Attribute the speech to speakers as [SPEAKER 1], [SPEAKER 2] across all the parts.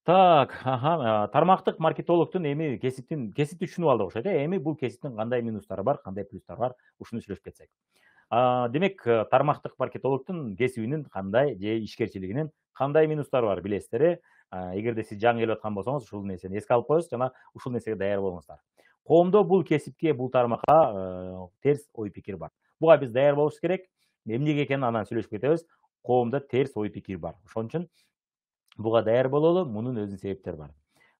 [SPEAKER 1] Так, тармактык маркетологдун эми кесипти түшүнүп алдык окшойт. Эми бул кесиптин кандай минустары бар, кандай плюстары бар, ушуну сүйлөшүп кетсек. Демек, тармактык маркетологдун кесибинин кандай же ишкерчилигинин кандай минустары бар билесиздер э? Эгерде сиз жаңы келип аткан болсоңуз, ушул нерсени эске алып коесуз жана ушул нерсеге даяр болуңуздар. Коомдо бул кесипке, бул тармакка терс ой пикир бар. Буга биз даяр болушубуз керек. Эмнеге экенин анан сүйлөшүп кетебиз. Коомдо терс ой пикир бар. Ошон үчүн буга даяр бололу, мунун өзүнүн себептери бар.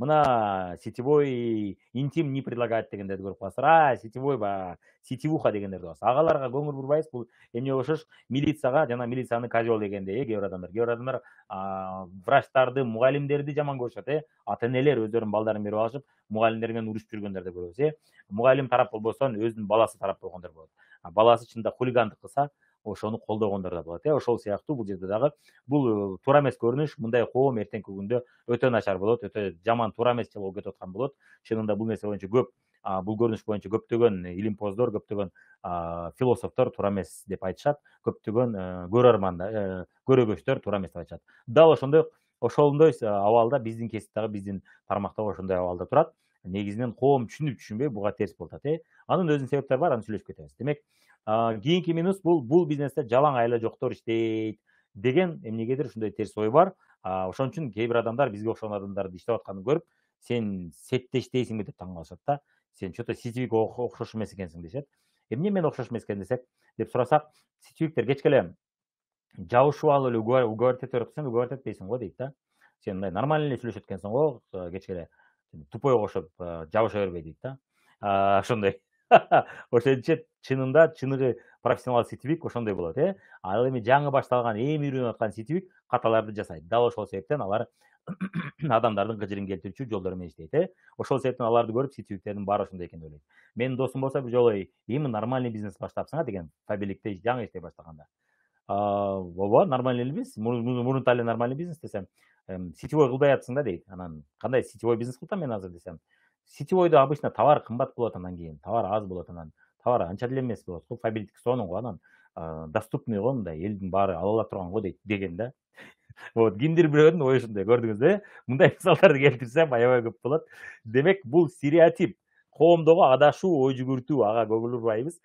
[SPEAKER 1] Мына сетевой интим не предлагает дегендерди көрүп каласыздар. Сетевой баягы сетевуха дегендерди коесуз. Агаларга көңүл бурбайбыз. Бул эмне окшош? Милицияга жана милициянын козел дегендей, кээ бир адамдар. Кээ бир адамдар врачтарды, мугалимдерди жаман көрүшөт. Ата энелер өздөрүнүн балдарын берип алышып, мугалимдер менен урушуп жүргөндөрдү көрөбүз. Мугалим тарап болбосо, өзүнүн баласы тарап болгондор болот. Баласы чынында хулигандык кылса, ошону колдогондор да болот. Ошол сыяктуу бул жерде дагы бул туура эмес көрүнүш. Мындай коом эртеңки күндө өтө начар болот, өтө жаман, туура эмес жолго кетип аткан болот. Чынында бул нерсе боюнча көп, бул көрүнүш боюнча көптөгөн илимпоздор, көптөгөн философтор туура эмес деп айтышат. Көптөгөн көрөгөчтөр туура эмес деп айтышат. Дал ошондой абалда биздин кесип дагы, биздин тармак дагы ошондой абалда турат. Негизинен коом түшүнүп-түшүнбөй буга терс болуп атат. Анын өзүнүн себептери бар, аны сүйлөшүп кетебиз. Демек, кийинки минус бул бизнесте жалаң айла жоктор иштейт деген эмнегедир ушундай терс ой бар. Ошон үчүн кээ бир адамдар бизге окшогон адамдарды иштеп атканын көрүп, сен сетте иштейсиңби деп таң калышат да. Сен что-то сетевикке окшош эмес экенсиң дешет. Эмне мен окшош эмес экен десек, деп сурасак, сетевиктер кечке эле жабышып алып эле уговаривать ете берет, сен уговаривать этпейсиң го дейт да. Сен мындай нормально эле сүйлөшөт экенсиң го, кечке эле тупой окшоп жабыша бербей дейт да. Ошондой. Ошентип чынында чыныгы профессионал сетевик ошондой болот. Ал эми жаңы башталган, эми үйрөнүп аткан сетевик каталарды жасайт. Дал ошол себептен алар адамдардын кыжырын келтирүүчү жолдор менен иштейт. Ошол себептен аларды көрүп сетевиктердин баары ошондой экен деп ойлойт. Менин досум болсо бир жолу эми нормальный бизнес баштапсың деген, фабиликте жаңы иштей баштаганда. Ооба, нормальный эле мурунта эле нормальный бизнес десем, сетевой кылбай атсың да дейт. Анан кандай сетевой бизнес кылсам мен азыр десем, сетевойдо обычно товар кымбат болот, анан кийин товар аз болот, анан товар анча деле эмес болот го, фабилиттики сонун го, анан доступный го, мындай элдин баары ала ала турган го дейт деген да. Вот, кимдир бирөөнүн ою ушундай, көрдүңүзбү? Мындай мисалдарды келтирсем аябай көп болот. Демек, бул стереотип, коомдогу адашуу, ой жүгүртүү, ага көңүл бурбайбыз.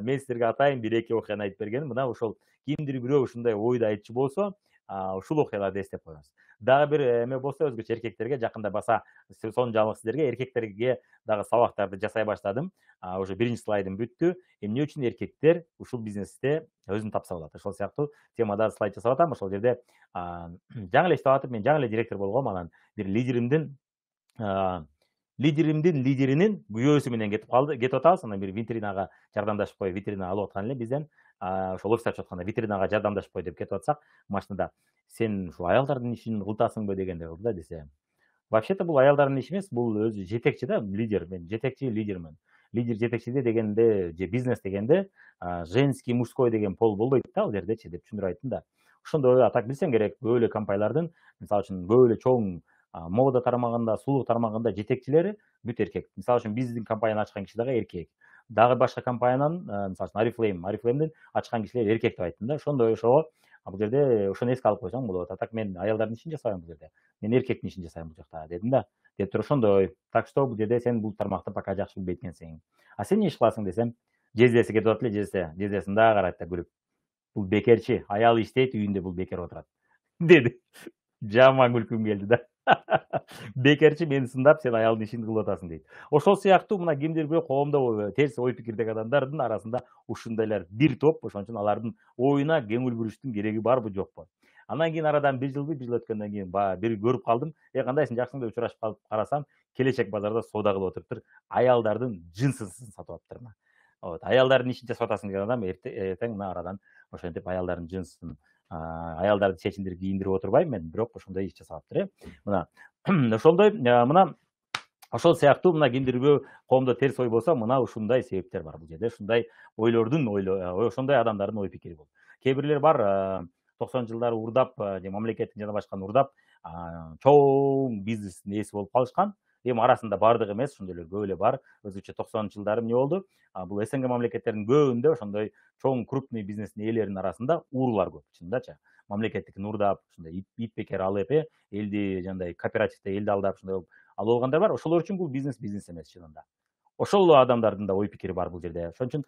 [SPEAKER 1] Мен силерге атайын бир эки окуяны айтып бергеним, мына ошол кимдир бирөө ушундай ойду айтчу болсо, ушул окуяларды эстеп коебуз. Дагы бир эме болсо, өзгөчө эркектерге жакында баса сонун жаңылык сиздерге, эркектерге дагы сабактарды жасай баштадым. Уже биринчи слайдым бүттү. Эмне үчүн эркектер ушул бизнесте өзүн тапса болот? Ошол сыяктуу темада слайд жасап атам. Ошол жерде жаңы эле иштеп атып, мен жаңы эле директор болгом, анан бир лидеримдин лидеринин күйөөсү менен кетип атабыз. Анан бир витринага жардамдашып кой, витрина алып аткан эле бизден. Ошол офис ачып атканда витринага жардамдашып кой деп кетип атсак, машинада сен ушул аялдардын ишин кылтасыңбы дегендей кылды да, десе. Вообще-то бул аялдардын иши эмес, бул өзү жетекчи да, лидер. Мен жетекчи лидермин. Лидер жетекчиде дегенде, же бизнес дегенде женский, мужской деген пол болбойт да ал жердечи деп түшүндүрүп айттым да. Ошондой атак билсең керек, көп эле компаниялардын, мисалы үчүн көп эле чоң мода тармагында, сулуу тармагында жетекчилери бүт эркек. Мисалы үчүн биздин компанияны ачкан киши дагы эркек. Дагы башка компаниянын, мисалы үчүн Oriflame ачкан кишилер эркек деп айттым да. Ошондой ошого бул жерде ошону эске алып койсоң болот. Атак мен аялдардын ишин жасабайм бул жерде. Мен эркектин ишин жасайм бул жакта дедим да. Деп туруп ошондой. Так что бул жерде сен бул тармакты пока жакшы билбейт экенсиң. Сен эмне иш кыласың десем, жездеси кетип атат эле, жездеси мындай карайт да күлүп. Бул бекерчи, аялы иштейт, үйүндө бул бекер отурат. Деди. Жаман күлкүм келди да. Бекерчи мени сындап, сен аялдын ишин кылып атасың дейт. Ошол сыяктуу мына кимдир бирөө коомдо терс ой пикирдеги адамдардын арасында ушундайлар бир топ, ошон үчүн алардын оюна көңүл буруштун кереги барбы жокпу? Анан кийин арадан бир жыл өткөндөн кийин бир көрүп калдым. Кандайсың, жакшысың деп учурашып калып карасам, келечек базарда соода кылып отуруптур. Аялдардын джинсысын сатып атыптыр мына. Вот, аялдардын ишин жасап атасың деген адам эртең мына арадан ошентип аялдардын джинсын, аялдардын чечимдерин кийиндирип отурбайм мен, бирок ошондой иш жасап атыптыр. Мына ошондой, мына ошол сыяктуу мына кимдир бирөө коомдо терс ой болсо, мына ушундай себептер бар бул жерде. Ушундай ошондой адамдардын ой пикири бул. Кээ бирлер бар, 90-жылдары урдап, же мамлекеттин жана башканы урдап, чоң бизнестин ээси болуп калышкан. Эми арасында бардыгы эмес, ошондойлор көп эле бар. Өзгөчө 90-жылдары эмне болду? Бул СНГ мамлекеттеринин көбүндө ошондой чоң крупный бизнестин ээлеринин арасында уруулар көп, чынындачы. мамлекеттик нурдап ушундай ит бекер алып элди жандай кооперативде элди алдап ушундай алып алгандар бар. Ошолор үчүн бул бизнес эмес чынында. Ошол адамдардын да ой пикири бар бул жерде. Ошон үчүн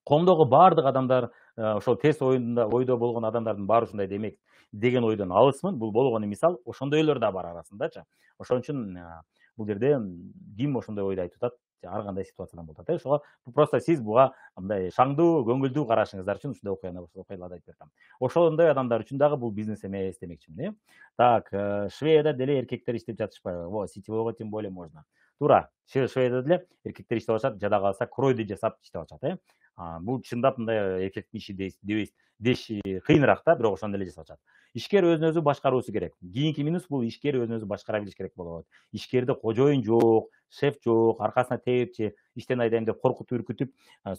[SPEAKER 1] коомдогу баардык адамдар ошол терс ойдо болгон адамдардын баары ушундай демек деген ойдон алысмын. Бул болгону мисал, ошондойлор да бар арасындачы. Ошон үчүн бул жерде ким ошондой ойду айтып атат, ар кандай ситуациядан болуп атат. Ошого просто сиз буга мындай шаңдуу, көңүлдүү карашыңыздар үчүн ушундай окуяларды айтып берем. Ошондой адамдар үчүн дагы бул бизнес эмес демекчимин. Так, Шведияда деле эркектер иштеп жатышпайбы? Во, сетевойго тем более можно. Туура, Шведияда деле эркектер иштеп атышат, жада калса кройду жасап иштеп атышат. Бул чындап мындай эркектин иши деш кыйыныраак да, бирок ошондо эле жасап атышат. Ишкер өзүн өзү башкаруусу керек. Кийинки минус бул ишкер өзүн өзү башкара билиш керек болот. Ишкерде кожоюн жок, шеф жок, аркасына тээпчи, иштен айдайм деп коркутуп, үркүтүп,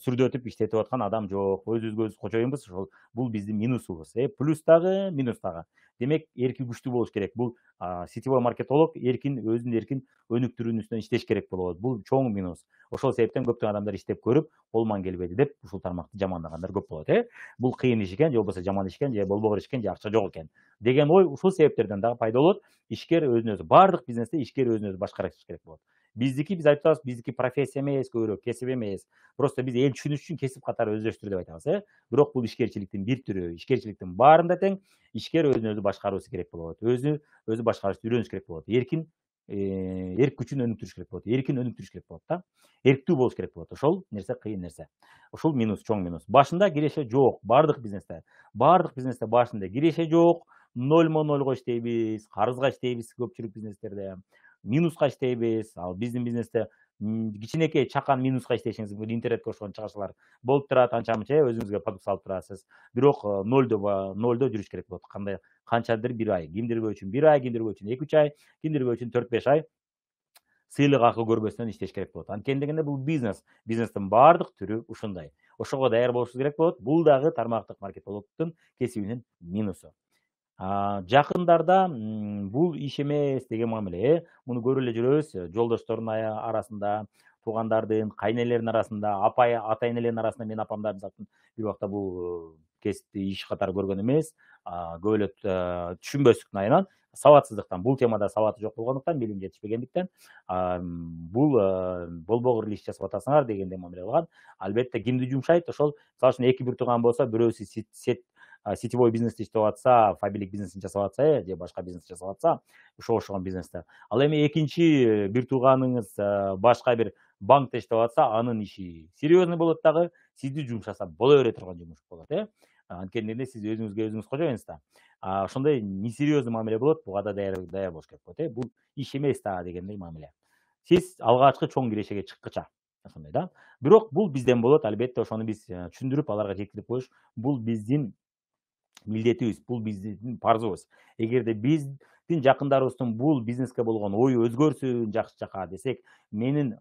[SPEAKER 1] сүрдөтүп иштетип аткан адам жок. Өзүбүзгө өзүбүз кожоюнбуз, ошол бул биздин минусубуз. Плюс дагы, минус дагы. Демек, эрки күчтүү болуш керек. Бул сетевой маркетолог эркин, өзүн эркин өнүктүрүүнүн үстүнөн иштеш керек болот. Бул чоң минус. Ошол себептен көптөгөн адамдар иштеп көрүп, колуман келбеди деп ушул тармакты жамандагандар көп болот. Бул кыйын иш экен, же болбосо жаман иш экен, же болбогор иш экен, же акча жок экен деген ой ушул себептерден дагы пайда болот. Ишкер өзүн өзү, баардык бизнесте ишкер өзүн өзү башкарыш керек болот. Биздики, биз айтып атабыз, биздики профессия эмес, көбүрөөк кесип эмес. Просто биз эл түшүнүш үчүн кесип катары өздөштүр деп айтабыз. Бирок бул ишкерчиликтин бир түрү. Ишкерчиликтин баарында тең ишкер өзүн өзү башкаруусу керек болот. Өзү башкарышты үйрөнүш керек болот. Эркин эрк күчүн өнүктүрүш керек болот. Эркин өнүктүрүш керек болот да. Эрктүү болуш керек болот. Ошол нерсе кыйын нерсе. Ушул минус, чоң минус. Башында киреше жок, баардык бизнесте. Баардык бизнесте башында киреше жок, нольмо-нольго иштейбиз, карызга иштейбиз көпчүлүк бизнестерде. Минуска иштейбиз. Ал биздин бизнесте кичинекей чакан минуска иштешиңиз мүмкүн, интернетке окшогон чыгышалар болуп турат, анча мынча өзүңүзгө продукт салып турасыз. Бирок нольдо жүрүш керек болот. Канчадыр бир ай, кимдирбөө үчүн 1 ай, кимдирбөө үчүн 2-3 ай, кимдирбөө үчүн 4-5 ай сыйлык акы көрбөстөн иштеш керек болот. Анткени дегенде бул бизнес. Бизнестин баардык түрү ушундай. Ошого даяр болушубуз керек болот. Бул дагы тармактык маркетологдун кесибинин минусу. Жакындарда бул иш эмес деген мамиле. Муну көрүп эле жүрөбүз. Жолдоштордун арасында, туугандардын, кайнелердин арасында, ата энелердин арасында, менин апамдар мисалы бир убакта бул кесипти иш катары көргөн эмес. Көп эле түшүнбөстүктүн айынан, сабатсыздыктан, бул темада сабаты жок болгондуктан, билим жетишпегендиктен бул болбогор иш жасап атасыңар дегендей мамиле кылган. Албетте кимди жумшайт? Ошол мисалы үчүн 2-1 тууган болсо, бирөөсү сетевой бизнести иштеп атса, фабрик бизнесин жасап атса, же башка бизнес жасап атса, ошого окшогон бизнесте. Ал эми экинчи бир тууганыңыз башка бир банкте иштеп атса, анын иши серьезный болот дагы, сизди жумшаса боло бере турган жумуш болот. Анткени сиз өзүңүзгө өзүңүз кожоюнсуз да. Ошондой несерьезный мамиле болот, буга да даяр болуш керек болот. Бул иш эмес да дегендей мамиле. Сиз алгачкы чоң кирешеге чыккыча ошондой да. Бирок бул бизден болот, албетте ошону биз түшүндүрүп, аларга жеткирип коюш, бул биздин милдетибиз, бул биздин парзыбыз. Эгерде биздин жакындарыбыздын бул бизнеске болгон ою өзгөрсүн жакшы жака десек, менин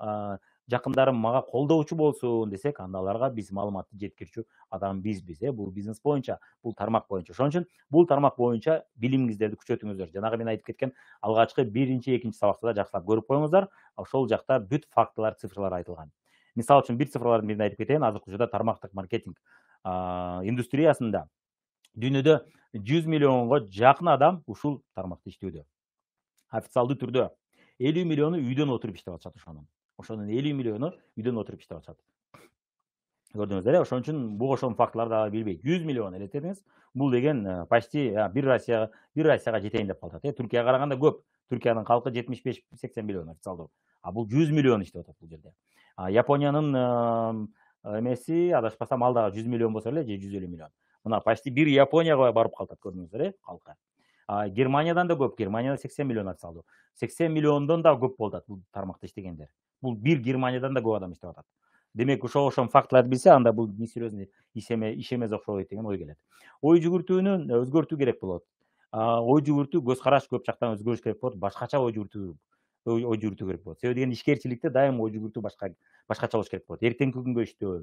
[SPEAKER 1] жакындарым мага колдоочу болсун десек, анда аларга биз маалыматты жеткирүүчү адам бизбиз. Бул бизнес боюнча, бул тармак боюнча. Ошон үчүн бул тармак боюнча билимиңиздерди күчөтүңүздөр. Жанагы мен айтып кеткен алгачкы 1-2 сабакта да жакшылап көрүп коюңуздар. Ошол жакта бүт фактылар, цифрлар айтылган. Мисалы үчүн бир цифрлардын бирин айтып кетейин. Азыркы учурда тармактык маркетинг индустриясында дүйнөдө 100 миллионго жакын адам ушул тармакта иштөөдө. Официалдуу түрдө 50 миллиону үйдөн отуруп иштеп атышат ошонун. Ошонун 50 миллиону үйдөн отуруп иштеп атышат. Көрдүңүздөр, ошон үчүн буга ошон фактыларды дагы билбейт. 100 миллион элестетиңиз. Бул деген почти бир Россияга жетейин деп калат. Түркияга караганда көп. Түркиянын калкы 75-80 миллион официалдуу. Бул 100 миллион иштеп атат бул жерде. Япониянын эмеси адашпасам ал дагы 100 миллион болсо эле, же 150 миллион. Мына почти бир Японияга барып калат, көрдүңүздөр, калкы. Германиядан да көп, Германияда 80 миллион официалдуу. 80 миллиондон да көп болот бул тармакта иштегендер. Бул бир Германиядан да көп адам иштеп атат. Демек, ошон фактыларды билсе, анда бул несерьезный иш эмес окшойт деген ой келет. Ой жүгүртүүнү өзгөртүү керек болот. Ой жүгүртүү, көз караш көп жактан өзгөрүш керек болот. Башкача ой жүгүртүү керек болот. Себеби деген ишкерчиликте дайым ой жүгүртүү башкача болуш керек болот. Эртеңки күнгө иштөө,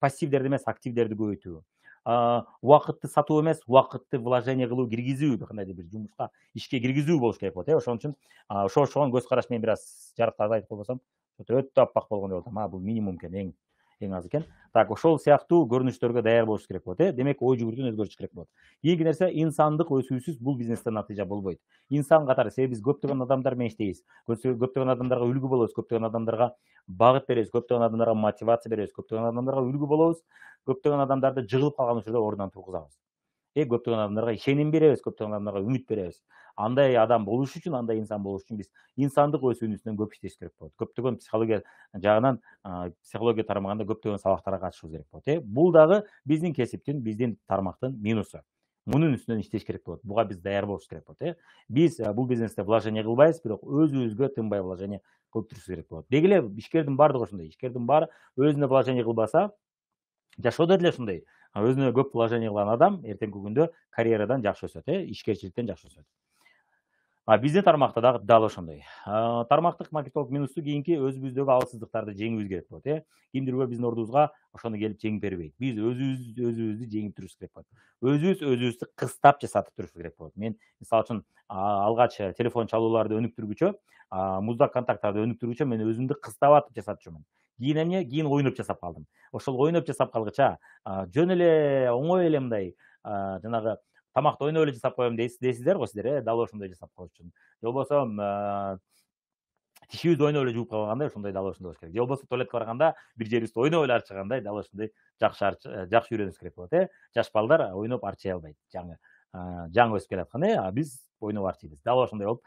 [SPEAKER 1] пассивдерди эмес, активдерди көбөйтүү. Убакытты сатуу эмес, убакытты вложение кылуу, киргизүү, кандайдыр бир жумушка, ишке киргизүү болуш керек болот. Ошон үчүн ошого көз караш мен бир аз жарыктарды айтып койбосом, өтө аппак болгондой болот. Бул минимум экен, эң аз экен. Так, ошол сыяктуу көрүнүштөргө даяр болуш керек болот. Демек ой жүгүртүүнү өзгөртүш керек болот. Кийинки нерсе инсандык өсүүсүз бул бизнесте натыйжа болбойт. Инсан катары, себеби биз көптөгөн адамдар менен иштейбиз. Көптөгөн адамдарга үлгү болобуз, көптөгөн адамдарга багыт беребиз, көптөгөн адамдарга мотивация беребиз, көптөгөн адамдарга үлгү болобуз, көптөгөн адамдарды жыгылып калган учурда ордунан тургузабыз. Көптөгөн адамдарга ишеним беребиз, көптөгөн адамдарга үмүт беребиз. Андай адам болуш үчүн, андай инсан болуш үчүн биз инсандык өсүүнүн үстүнөн көп иштеш керек болот. Көптөгөн психология жагынан, психология тармагында көптөгөн сабактарга катышыбыз керек болот. Бул дагы биздин кесиптин, биздин тармактын минусу. Мунун үстүнөн иштеш керек болот. Буга биз даяр болуш керек болот. Биз бул бизнесте вложение кылбайбыз, бирок өзүбүзгө тынбай вложение кылып турушубуз керек болот. Деги эле ишкердин баардыгы ошондой. Ишкердин баары өзүнө вложение кылбаса, жашоодо деле ушундай. Өзүнө көп вложение кылган адам эртеңки күндө карьерадан жакшы өсөт, ишкерчиликтен жакшы өсөт. Биздин тармакта дагы ошондой. Тармактык маркетолог минусу кийинки өзүбүздөгү алсыздыктарды жеңүүбүз керек болот. Кимдир биздин ордубузга ошону келип жеңип бербейт. Биз өзүбүздү жеңип турушубуз керек болот. Өзүбүздү кыстап жасатып турушубуз керек болот. Мен мисалы үчүн алгач телефон чалууларды өнүктүргүчө, муздак контакттарды өнүктүргүчө мен өзүмдү кыстап атып жасап жүрмүн. Кийин ойноп жасап калдым. Ошол ойноп жасап калгыча жөн эле оңой эле мындай жанагы тамакты ойноп эле жасап коем дейсиздер го сиздер, дал ошондой жасап коюш үчүн. Же болбосо тишибизди ойноп эле жууп калгандай ошондой дал ошондой болуш керек. Же болбосо туалетке барганда бир жерибизди ойноп эле арчыгандай дал ошондой жакшы үйрөнүш керек болот. Жаш балдар ойноп арчый албайт. Жаңы өсүп келаткан, биз ойноп арчыйбыз. Дал ошондой болуп,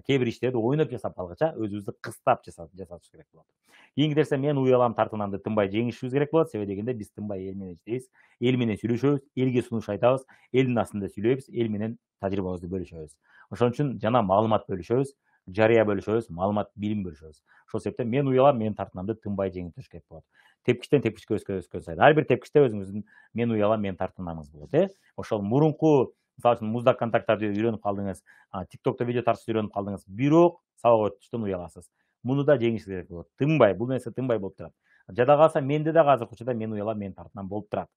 [SPEAKER 1] кээ бир иштерди ойноп жасап калгыча өзүбүздү кыстап жасатыш керек болот. Кийинки нерсе мен уялам тартынамды тынбай жеңишибиз керек болот. Себеби дегенде биз тынбай эл менен иштейбиз, эл менен сүйлөшөбүз, элге сунуш айтабыз, элдин астында сүйлөйбүз, эл менен тажрыйбабызды бөлүшөбүз. Ошон үчүн жана маалымат бөлүшөбүз, жарыя бөлүшөбүз, маалымат, билим бөлүшөбүз. Ошол себептен мен уялам, мен тартынамды тынбай жеңип туруш керек болот. Тепкичтен тепкичке өскөн сайын. Ар бир тепкичте өзүңүздүн мен уялам, мен тартынамыңыз болот. Ошол мурунку, мисалы үчүн муздак контакттарды үйрөнүп калдыңыз, тиктокто видео тартышты үйрөнүп калдыңыз, бирок сабак өтүштөн уяласыз. Муну да жеңишиңиз керек болот. Тынбай, бул нерсе тынбай болуп турат. Жада калса менде дагы азыркы учурда мен уялам, мен тартынам болуп турат.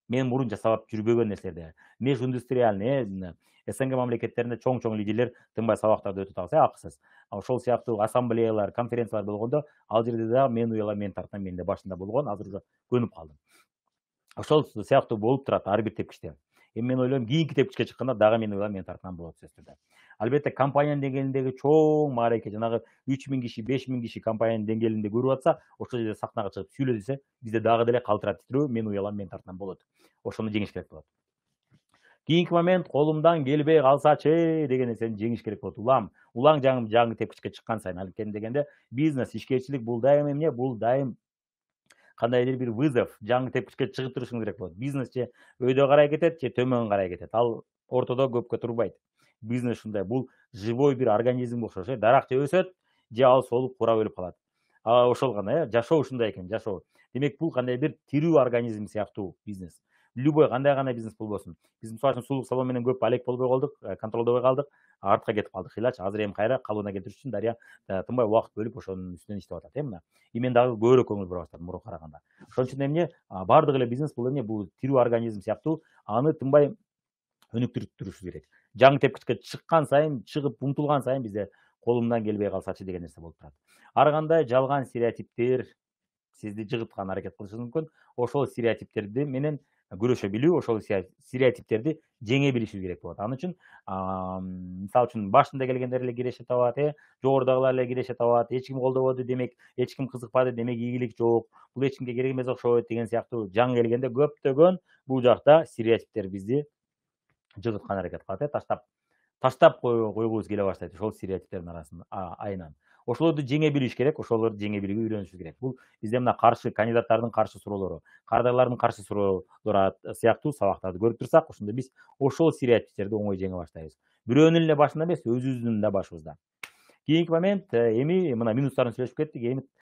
[SPEAKER 1] Мен мурун жасап жүрбөгөн нерселерди. Межиндустриальный, СНГ мамлекеттеринде чоң лидерлер тынбай сабактарды өтүп атабыз, акысыз. Ошол сыяктуу ассамблеялар, конференциялар болгондо ал жерде дагы мен уялам, мен тартынам, менде башында болгон, азыр уже көнүп калдым. Ошол сыяктуу болуп турат ар бир тепкичте. Эми мен ойлойм, кийинки тепкичке чыкканда дагы мен уялам, мен тартынам болот сөзсүз түрдө. Албетте компаниянын деңгээлиндеги чоң маареке, жанагы 3000 киши, 5000 киши компаниянын деңгээлинде көрүп атса, ошол жерде сахнага чыгып сүйлө десе, бизде дагы деле калтырап титирөө, мен уялам, мен тартынам болот. Ошону жеңиш керек болот. Кийинки момент, колумдан келбей калсачы деген нерсени жеңиш керек болот. Улаң жаңы тепкичке чыккан сайын, анткени дегенде бизнес, ишкерчилик бул дайым эмне? Бул дайым кандайдыр бир вызов, жаңы тепкичке чыгып турушуңуз керек болот. Бизнес же өйдө карай кетет, же төмөн карай кетет. Ал ортодо көпкө турбайт. Бизнес ушундай, бул живой бир организм окшош. Дарак же өсөт, же ал солуп курап өлүп калат. Ошол гана, жашоо ушундай экен, жашоо. Демек бул кандай бир тирүү организм сыяктуу бизнес. Любой кандай гана бизнес болбосун. Биз мисалы үчүн сулук салон менен көп алек болбой калдык, контролдобой калдык, артка кетип калдык. Ыйлачы азыр эми кайра калыбына келтириш үчүн Дарья тынбай убакыт бөлүп ошонун үстүнөн иштеп атат, мына. Мен дагы көбүрөөк көңүл бура баштадым мурунга караганда. Ошон үчүн эмне, баардык эле бизнес бул эмне, бул тирүү организм сыяктуу, аны тынбай өнүктүрүп турушубуз керек. Жаңы тепкичке чыккан сайын, чыгып умтулган сайын бизде колумдан келбей калсачы деген нерсе болуп турат. Ар кандай жалган стереотиптер сизди жыгытканга аракет кылышы мүмкүн. Ошол стереотиптерди менен күрөшө билүү, ошол стереотиптерди жеңе билишибиз керек болот. Ал үчүн мисалы үчүн башында келгендер эле киреше табат, жогорудагылар эле киреше табат, эч ким колдободу демек, эч ким кызыкпады демек игилик жок, бул эч кимге керек эмес окшойт деген сыяктуу жаңы келгенде көптөгөн бул жакта стереотиптер бизди жыгыткан аракет кылат, таштап койгубуз келе баштайт ошол стереотиптердин айынан. Ошолорду жеңе билиш керек, ошолорду жеңе билүүгө үйрөнүшүбүз керек. Бул бизде мына каршы кандидаттардын каршы суроолору, кардарлардын каршы суроолору сыяктуу сабактарды көрүп турсак, ошондо биз ошол стереотиптерди оңой жеңе баштайбыз. Бирөөнүн эле башында эмес, өзүбүздүн да башыбызда. Кийинки момент, эми мына минустарын сүйлөшүп кеттик, эми